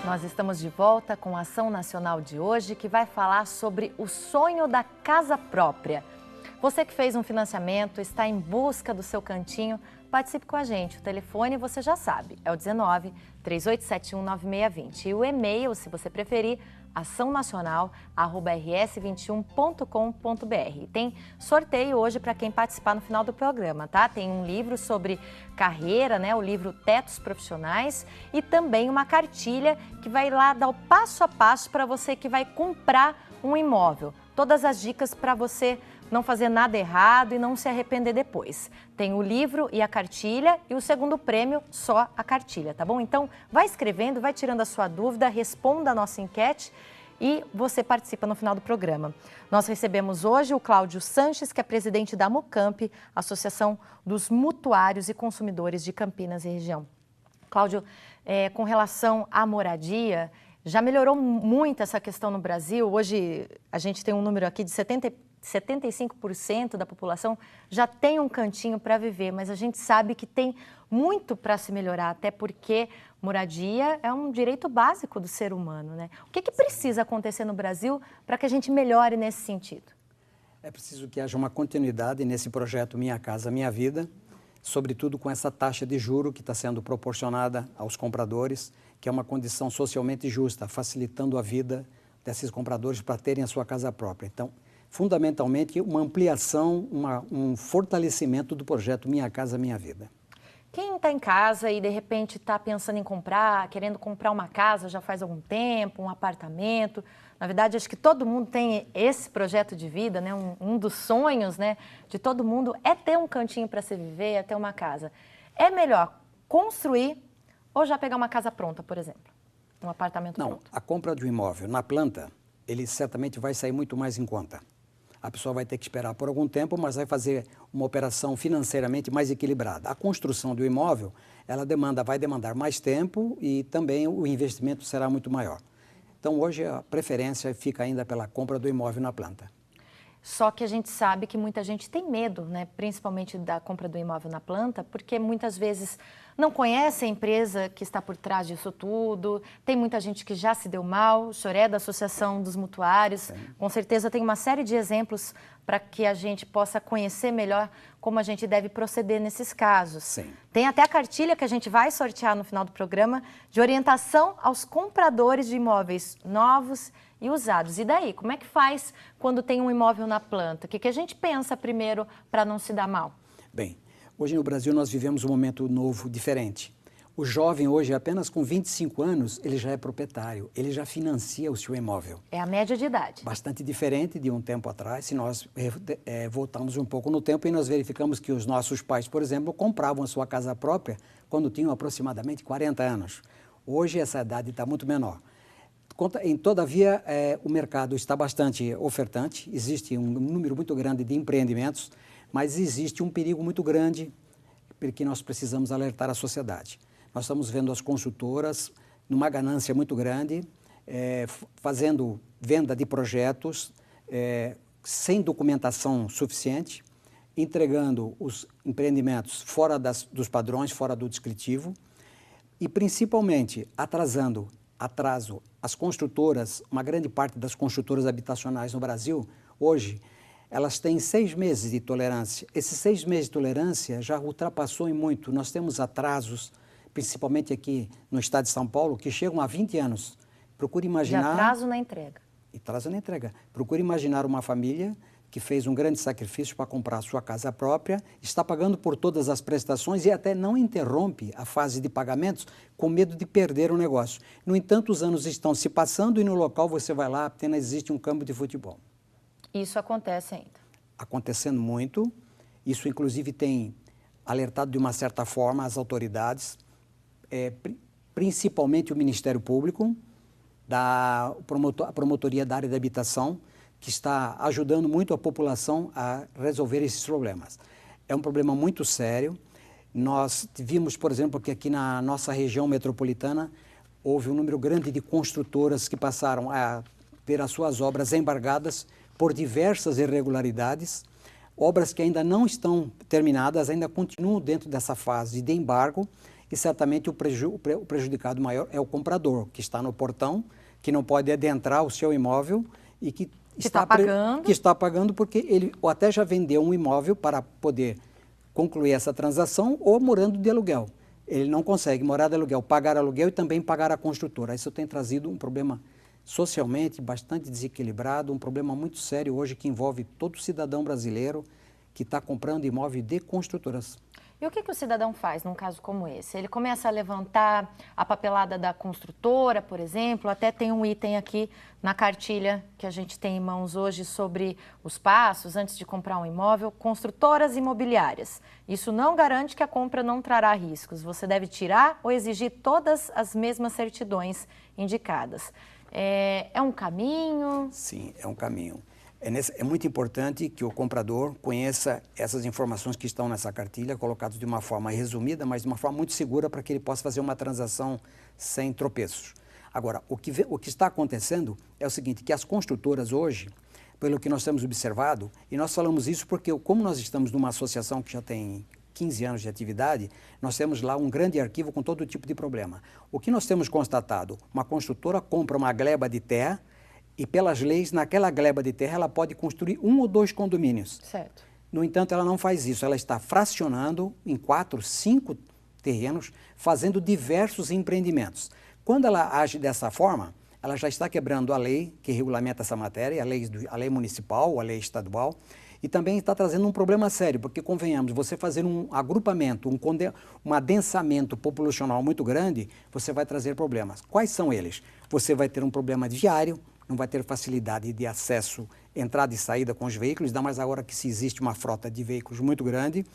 Nós estamos de volta com a Ação Nacional de hoje, que vai falar sobre o sonho da casa própria. Você que fez um financiamento, está em busca do seu cantinho, participe com a gente. O telefone você já sabe, é o 19-3871-9620. E o e-mail, se você preferir, açãonacional@rs21.com.br. Tem sorteio hoje para quem participar no final do programa, tá? Tem um livro sobre carreira, né? O livro Tetos Profissionais, e também uma cartilha que vai lá dar o passo a passo para você que vai comprar um imóvel. Todas as dicas para você não fazer nada errado e não se arrepender depois. Tem o livro e a cartilha, e o segundo prêmio, só a cartilha, tá bom? Então, vai escrevendo, vai tirando a sua dúvida, responda a nossa enquete e você participa no final do programa. Nós recebemos hoje o Cláudio Sanches, que é presidente da Mucamp, Associação dos Mutuários e Consumidores de Campinas e região. Cláudio, com relação à moradia, já melhorou muito essa questão no Brasil. Hoje a gente tem um número aqui de 75% da população já tem um cantinho para viver, mas a gente sabe que tem muito para se melhorar, até porque moradia é um direito básico do ser humano, né? O que precisa acontecer no Brasil para que a gente melhore nesse sentido? É preciso que haja uma continuidade nesse projeto Minha Casa Minha Vida, sobretudo com essa taxa de juro que está sendo proporcionada aos compradores, que é uma condição socialmente justa, facilitando a vida desses compradores para terem a sua casa própria. Então, fundamentalmente, uma ampliação, um fortalecimento do projeto Minha Casa Minha Vida. Quem está em casa e, de repente, está pensando em comprar, querendo comprar uma casa já faz algum tempo, um apartamento, na verdade, acho que todo mundo tem esse projeto de vida, né? Um dos sonhos, né, de todo mundo é ter um cantinho para se viver, é ter uma casa. É melhor construir ou já pegar uma casa pronta, por exemplo? Um apartamento pronto? Não, a compra de um imóvel na planta, ele certamente vai sair muito mais em conta. A pessoa vai ter que esperar por algum tempo, mas vai fazer uma operação financeiramente mais equilibrada. A construção do imóvel, ela vai demandar mais tempo e também o investimento será muito maior. Então, hoje, a preferência fica ainda pela compra do imóvel na planta. Só que a gente sabe que muita gente tem medo, né? Principalmente da compra do imóvel na planta, porque muitas vezes não conhece a empresa que está por trás disso tudo, tem muita gente que já se deu mal. O senhor é da Associação dos Mutuários, com certeza tem uma série de exemplos para que a gente possa conhecer melhor como a gente deve proceder nesses casos. Sim. Tem até a cartilha que a gente vai sortear no final do programa de orientação aos compradores de imóveis novos e usados. E daí, como é que faz quando tem um imóvel na planta? O que a gente pensa primeiro para não se dar mal? Bem, hoje no Brasil nós vivemos um momento novo, diferente. O jovem hoje, apenas com 25 anos, ele já é proprietário, ele já financia o seu imóvel. É a média de idade. Bastante diferente de um tempo atrás, se nós voltamos um pouco no tempo e nós verificamos que os nossos pais, por exemplo, compravam a sua casa própria quando tinham aproximadamente 40 anos. Hoje essa idade está muito menor. Todavia, o mercado está bastante ofertante, existe um número muito grande de empreendimentos, mas existe um perigo muito grande que nós precisamos alertar a sociedade. Nós estamos vendo as construtoras numa ganância muito grande, fazendo venda de projetos sem documentação suficiente, entregando os empreendimentos fora dos padrões, fora do descritivo e, principalmente, atraso as construtoras. Uma grande parte das construtoras habitacionais no Brasil, hoje, elas têm 6 meses de tolerância. Esses 6 meses de tolerância já ultrapassou em muito. Nós temos atrasos, principalmente aqui no estado de São Paulo, que chegam a 20 anos. Procure imaginar... De atraso na entrega. Atraso na entrega. Procure imaginar uma família que fez um grande sacrifício para comprar a sua casa própria, está pagando por todas as prestações e até não interrompe a fase de pagamentos com medo de perder o negócio. No entanto, os anos estão se passando e no local você vai lá, apenas existe um campo de futebol. Isso acontece ainda? Acontecendo muito. Isso, inclusive, tem alertado de uma certa forma as autoridades, principalmente o Ministério Público, a Promotoria da Área de Habitação, que está ajudando muito a população a resolver esses problemas. É um problema muito sério. Nós vimos, por exemplo, que aqui na nossa região metropolitana houve um número grande de construtoras que passaram a ter as suas obras embargadas por diversas irregularidades, obras que ainda não estão terminadas, ainda continuam dentro dessa fase de embargo, e certamente o prejudicado maior é o comprador, que está no portão, que não pode adentrar o seu imóvel e que está pagando porque ele ou até já vendeu um imóvel para poder concluir essa transação ou morando de aluguel. Ele não consegue morar de aluguel, pagar aluguel e também pagar a construtora. Isso tem trazido um problema socialmente bastante desequilibrado, um problema muito sério hoje que envolve todo cidadão brasileiro que está comprando imóvel de construtoras. E o que o cidadão faz num caso como esse? Ele começa a levantar a papelada da construtora, por exemplo, até tem um item aqui na cartilha que a gente tem em mãos hoje sobre os passos antes de comprar um imóvel, construtoras imobiliárias. Isso não garante que a compra não trará riscos. Você deve tirar ou exigir todas as mesmas certidões indicadas. É um caminho? Sim, é um caminho. É muito importante que o comprador conheça essas informações que estão nessa cartilha, colocadas de uma forma resumida, mas de uma forma muito segura para que ele possa fazer uma transação sem tropeços. Agora, o que está acontecendo é o seguinte, que as construtoras hoje, pelo que nós temos observado, e nós falamos isso porque como nós estamos numa associação que já tem 15 anos de atividade, nós temos lá um grande arquivo com todo tipo de problema. O que nós temos constatado? Uma construtora compra uma gleba de terra, e pelas leis, naquela gleba de terra, ela pode construir 1 ou 2 condomínios. Certo. No entanto, ela não faz isso. Ela está fracionando em 4, 5 terrenos, fazendo diversos empreendimentos. Quando ela age dessa forma, ela já está quebrando a lei que regulamenta essa matéria, a lei municipal, a lei estadual, e também está trazendo um problema sério, porque, convenhamos, você fazer um agrupamento, um adensamento populacional muito grande, você vai trazer problemas. Quais são eles? Você vai ter um problema diário, não vai ter facilidade de acesso, entrada e saída com os veículos, ainda mais agora que se existe uma frota de veículos muito grande.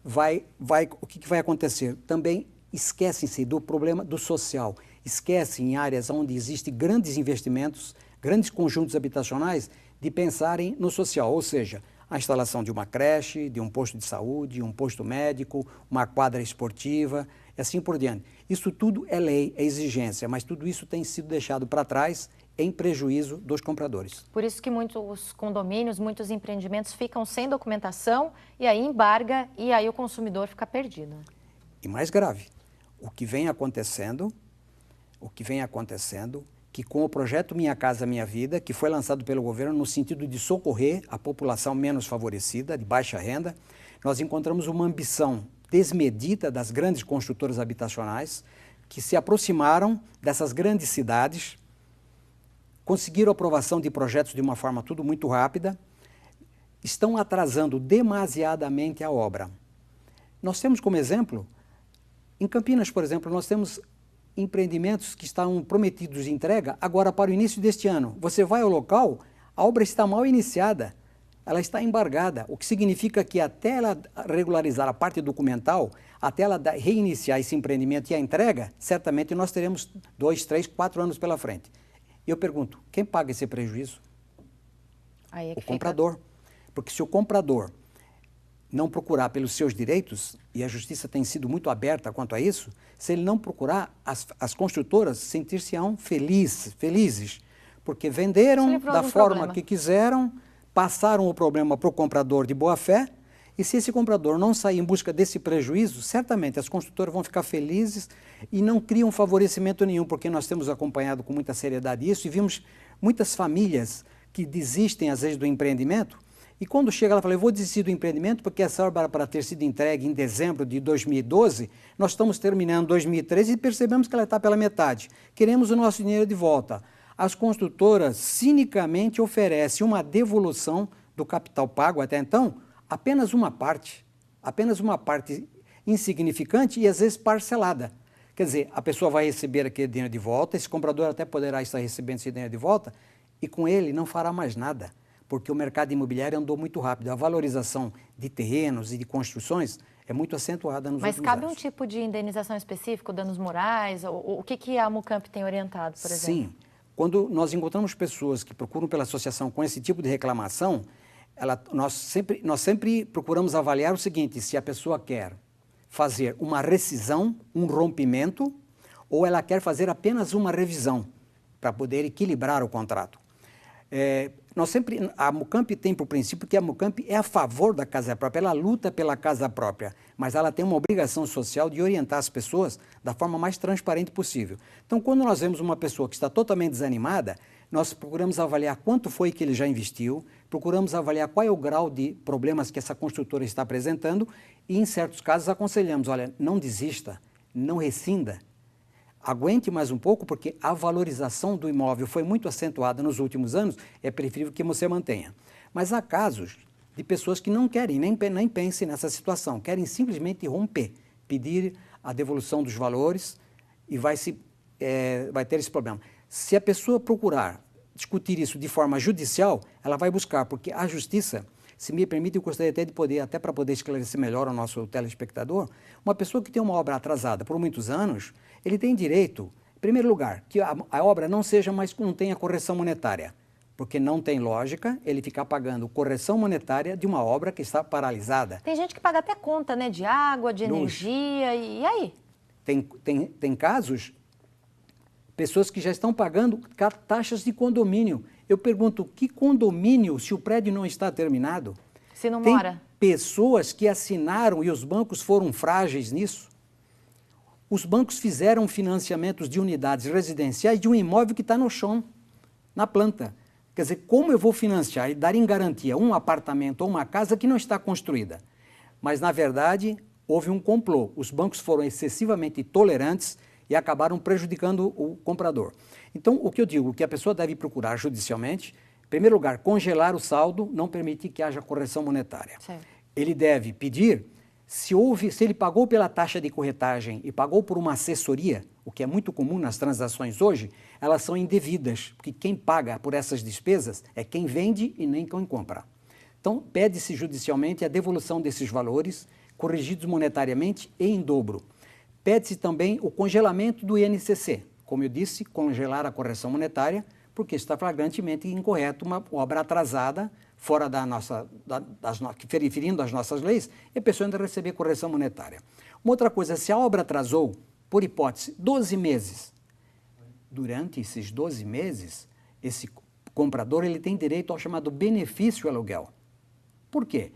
O que vai acontecer? Também esquecem-se do problema do social, esquecem em áreas onde existem grandes investimentos, grandes conjuntos habitacionais, de pensarem no social, ou seja, a instalação de uma creche, de um posto de saúde, um posto médico, uma quadra esportiva, e assim por diante. Isso tudo é lei, é exigência, mas tudo isso tem sido deixado para trás em prejuízo dos compradores. Por isso que muitos condomínios, muitos empreendimentos ficam sem documentação e aí embarga e aí o consumidor fica perdido. E mais grave, o que vem acontecendo, que com o projeto Minha Casa Minha Vida, que foi lançado pelo governo no sentido de socorrer a população menos favorecida, de baixa renda, nós encontramos uma ambição desmedida das grandes construtoras habitacionais que se aproximaram dessas grandes cidades, conseguiram aprovação de projetos de uma forma tudo muito rápida, estão atrasando demasiadamente a obra. Nós temos como exemplo, em Campinas, por exemplo, nós temos empreendimentos que estão prometidos de entrega agora para o início deste ano. Você vai ao local, a obra está mal iniciada, ela está embargada, o que significa que até ela regularizar a parte documental, até ela reiniciar esse empreendimento e a entrega, certamente nós teremos 2, 3, 4 anos pela frente. E eu pergunto, quem paga esse prejuízo? Aí é que o comprador. Porque se o comprador não procurar pelos seus direitos, e a justiça tem sido muito aberta quanto a isso, se ele não procurar, as construtoras sentir-se-ão felizes, porque venderam da forma que quiseram, passaram o problema para o comprador de boa fé, e se esse comprador não sair em busca desse prejuízo, certamente as construtoras vão ficar felizes e não criam favorecimento nenhum, porque nós temos acompanhado com muita seriedade isso e vimos muitas famílias que desistem às vezes do empreendimento e quando chega ela fala, eu vou desistir do empreendimento porque essa obra era para ter sido entregue em dezembro de 2012, nós estamos terminando 2013 e percebemos que ela está pela metade. Queremos o nosso dinheiro de volta. As construtoras cinicamente oferecem uma devolução do capital pago até então, apenas uma parte insignificante e às vezes parcelada. Quer dizer, a pessoa vai receber aquele dinheiro de volta, esse comprador até poderá estar recebendo esse dinheiro de volta e com ele não fará mais nada, porque o mercado imobiliário andou muito rápido. A valorização de terrenos e de construções é muito acentuada nos últimos anos. Mas cabe um tipo de indenização específico, danos morais? O que a Amucamp tem orientado, por exemplo? Sim. Quando nós encontramos pessoas que procuram pela associação com esse tipo de reclamação, nós sempre procuramos avaliar o seguinte, se a pessoa quer fazer uma rescisão, um rompimento, ou ela quer fazer apenas uma revisão para poder equilibrar o contrato. A Mucamp tem por princípio que a Mucamp é a favor da casa própria, ela luta pela casa própria, mas ela tem uma obrigação social de orientar as pessoas da forma mais transparente possível. Então, quando nós vemos uma pessoa que está totalmente desanimada, nós procuramos avaliar quanto foi que ele já investiu, procuramos avaliar qual é o grau de problemas que essa construtora está apresentando e, em certos casos, aconselhamos, olha, não desista, não rescinda, aguente mais um pouco, porque a valorização do imóvel foi muito acentuada nos últimos anos, é preferível que você mantenha. Mas há casos de pessoas que não querem, nem pensem nessa situação, querem simplesmente romper, pedir a devolução dos valores e vai ter esse problema. Se a pessoa procurar discutir isso de forma judicial, ela vai buscar, porque a justiça, se me permite, eu gostaria até de poder, até para poder esclarecer melhor ao nosso telespectador, uma pessoa que tem uma obra atrasada por muitos anos, ele tem direito, em primeiro lugar, que a obra não tenha correção monetária, porque não tem lógica ele ficar pagando correção monetária de uma obra que está paralisada. Tem gente que paga até conta, né, de água, de energia, e aí? Tem casos, pessoas que já estão pagando taxas de condomínio. Eu pergunto, que condomínio se o prédio não está terminado? Se não mora. Tem pessoas que assinaram e os bancos foram frágeis nisso. Os bancos fizeram financiamentos de unidades residenciais de um imóvel que está no chão, na planta. Quer dizer, como eu vou financiar e dar em garantia um apartamento ou uma casa que não está construída? Mas, na verdade, houve um complô. Os bancos foram excessivamente tolerantes e acabaram prejudicando o comprador. Então, o que eu digo, que a pessoa deve procurar judicialmente, em primeiro lugar, congelar o saldo, não permitir que haja correção monetária. Certo. Ele deve pedir, se ele pagou pela taxa de corretagem e pagou por uma assessoria, o que é muito comum nas transações hoje, elas são indevidas, porque quem paga por essas despesas é quem vende e nem quem compra. Então, pede-se judicialmente a devolução desses valores, corrigidos monetariamente e em dobro. Pede-se também o congelamento do INCC. Como eu disse, congelar a correção monetária, porque está flagrantemente incorreto uma obra atrasada, fora ferindo as nossas leis, e a pessoa ainda receber correção monetária. Uma outra coisa, se a obra atrasou, por hipótese, 12 meses, durante esses 12 meses, esse comprador ele tem direito ao chamado benefício aluguel. Por quê?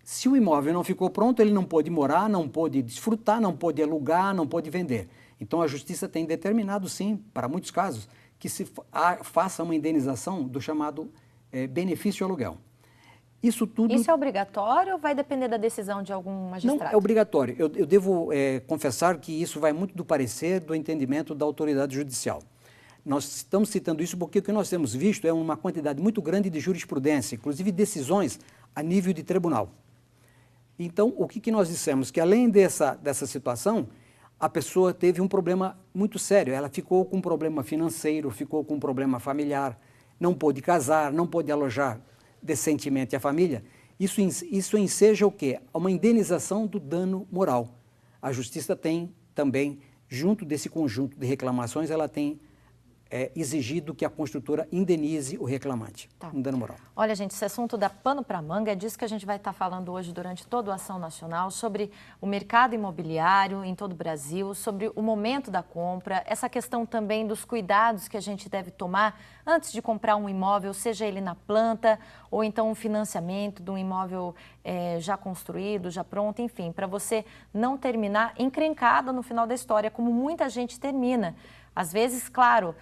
Se o imóvel não ficou pronto, ele não pôde morar, não pôde desfrutar, não pôde alugar, não pôde vender. Então, a Justiça tem determinado, sim, para muitos casos, que se faça uma indenização do chamado benefício aluguel. Isso tudo... Isso é obrigatório ou vai depender da decisão de algum magistrado? Não, é obrigatório. Eu devo confessar que isso vai muito do parecer, do entendimento da autoridade judicial. Nós estamos citando isso porque o que nós temos visto é uma quantidade muito grande de jurisprudência, inclusive decisões a nível de tribunal. Então, o que nós dissemos? Que além dessa situação, a pessoa teve um problema muito sério. Ela ficou com um problema financeiro, ficou com um problema familiar, não pôde casar, não pôde alojar decentemente a família. Isso enseja o quê? Uma indenização do dano moral. A Justiça tem também, junto desse conjunto de reclamações, ela tem exigido que a construtora indenize o reclamante, um dano moral. Olha, gente, esse assunto dá pano para manga, é disso que a gente vai estar falando hoje durante toda a Ação Nacional, sobre o mercado imobiliário em todo o Brasil, sobre o momento da compra, essa questão também dos cuidados que a gente deve tomar antes de comprar um imóvel, seja ele na planta ou então um financiamento de um imóvel já construído, já pronto, enfim, para você não terminar encrencado no final da história, como muita gente termina. Às vezes, claro,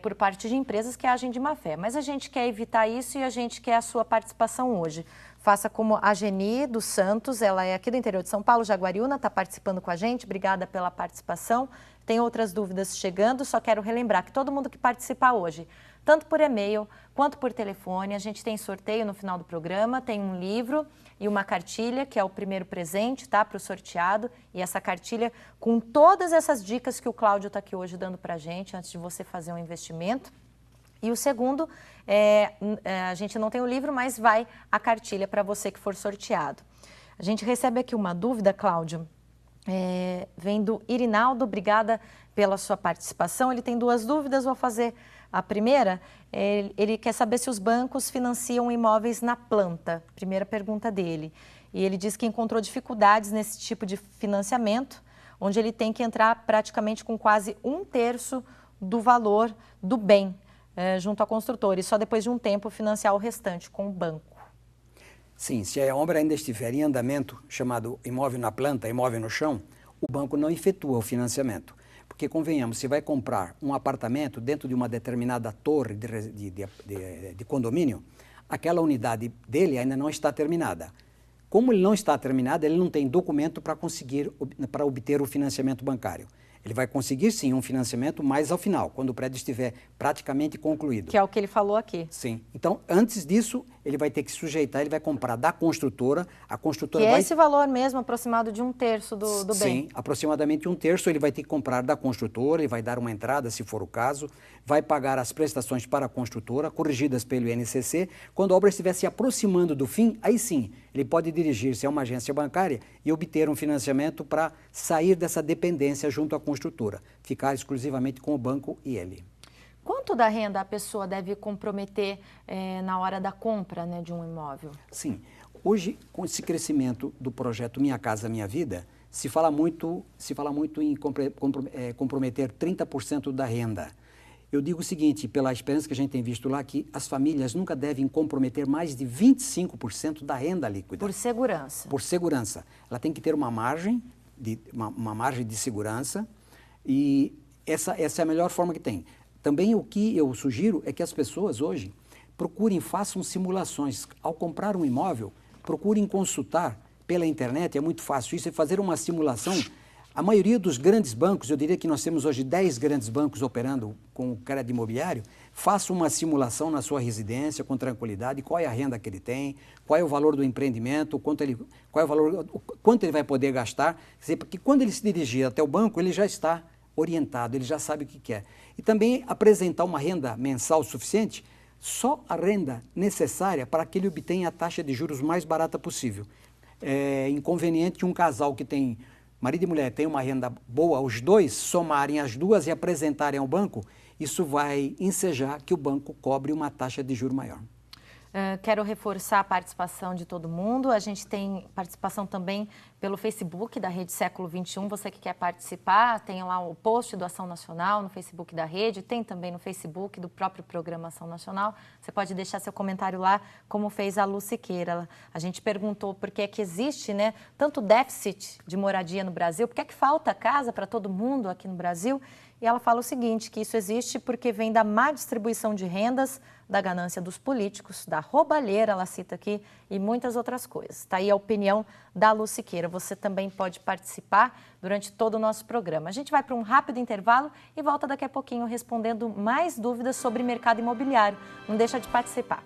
por parte de empresas que agem de má fé, mas a gente quer evitar isso e a gente quer a sua participação hoje. Faça como a Geni dos Santos, ela é aqui do interior de São Paulo, Jaguariúna, está participando com a gente, obrigada pela participação. Tem outras dúvidas chegando, só quero relembrar que todo mundo que participar hoje, tanto por e-mail quanto por telefone, a gente tem sorteio no final do programa, tem um livro e uma cartilha, que é o primeiro presente, tá, para o sorteado, e essa cartilha com todas essas dicas que o Cláudio está aqui hoje dando para a gente, antes de você fazer um investimento. E o segundo, a gente não tem o livro, mas vai a cartilha para você que for sorteado. A gente recebe aqui uma dúvida, Cláudio, vem do Irinaldo, obrigada pela sua participação. Ele tem duas dúvidas, vou fazer a primeira. Ele quer saber se os bancos financiam imóveis na planta, primeira pergunta dele. E ele diz que encontrou dificuldades nesse tipo de financiamento, onde ele tem que entrar praticamente com quase 1/3 do valor do bem. junto à construtora e só depois de um tempo financiar o restante com o banco. Sim, se a obra ainda estiver em andamento, chamado imóvel na planta, imóvel no chão, o banco não efetua o financiamento. Porque, convenhamos, se vai comprar um apartamento dentro de uma determinada torre de condomínio, aquela unidade dele ainda não está terminada. Como ele não está terminado, ele não tem documento para obter o financiamento bancário. Ele vai conseguir, sim, um financiamento mais ao final, quando o prédio estiver praticamente concluído. Que é o que ele falou aqui. Sim. Então, antes disso, ele vai ter que sujeitar, ele vai comprar da construtora, a construtora vai... vai... é esse valor mesmo, aproximado de 1/3 do bem. Sim, aproximadamente 1/3 ele vai ter que comprar da construtora, ele vai dar uma entrada, se for o caso, vai pagar as prestações para a construtora, corrigidas pelo INCC. Quando a obra estiver se aproximando do fim, aí sim, ele pode dirigir-se a uma agência bancária e obter um financiamento para sair dessa dependência junto à construtora, ficar exclusivamente com o banco e ele. Quanto da renda a pessoa deve comprometer na hora da compra, né, de um imóvel? Sim. Hoje, com esse crescimento do projeto Minha Casa Minha Vida, se fala muito em comprometer 30% da renda. Eu digo o seguinte, pela experiência que a gente tem visto lá, que as famílias nunca devem comprometer mais de 25% da renda líquida. Por segurança. Por segurança. Ela tem que ter uma margem de segurança e essa é a melhor forma que tem. Também o que eu sugiro é que as pessoas hoje façam simulações. Ao comprar um imóvel, procurem consultar pela internet, é muito fácil isso, é fazer uma simulação. A maioria dos grandes bancos, eu diria que nós temos hoje 10 grandes bancos operando com o crédito imobiliário, faça uma simulação na sua residência com tranquilidade, qual é a renda que ele tem, qual é o valor do empreendimento, quanto ele vai poder gastar, quer dizer, porque quando ele se dirigir até o banco, ele já está orientado, ele já sabe o que quer. E também apresentar uma renda mensal suficiente, só a renda necessária para que ele obtenha a taxa de juros mais barata possível. É inconveniente que um casal que tem, marido e mulher, tem uma renda boa, os dois somarem as duas e apresentarem ao banco, isso vai ensejar que o banco cobre uma taxa de juros maior. Quero reforçar a participação de todo mundo. A gente tem participação também pelo Facebook da Rede Século XXI. Você que quer participar, tem lá o post do Ação Nacional no Facebook da Rede, tem também no Facebook do próprio Programa Ação Nacional. Você pode deixar seu comentário lá, como fez a Lu Siqueira. A gente perguntou por que é que existe, né, tanto déficit de moradia no Brasil, por que é que falta casa para todo mundo aqui no Brasil? E ela fala o seguinte, que isso existe porque vem da má distribuição de rendas, da ganância dos políticos, da roubalheira, ela cita aqui, e muitas outras coisas. Está aí a opinião da Lu Siqueira. Você também pode participar durante todo o nosso programa. A gente vai para um rápido intervalo e volta daqui a pouquinho respondendo mais dúvidas sobre mercado imobiliário. Não deixa de participar.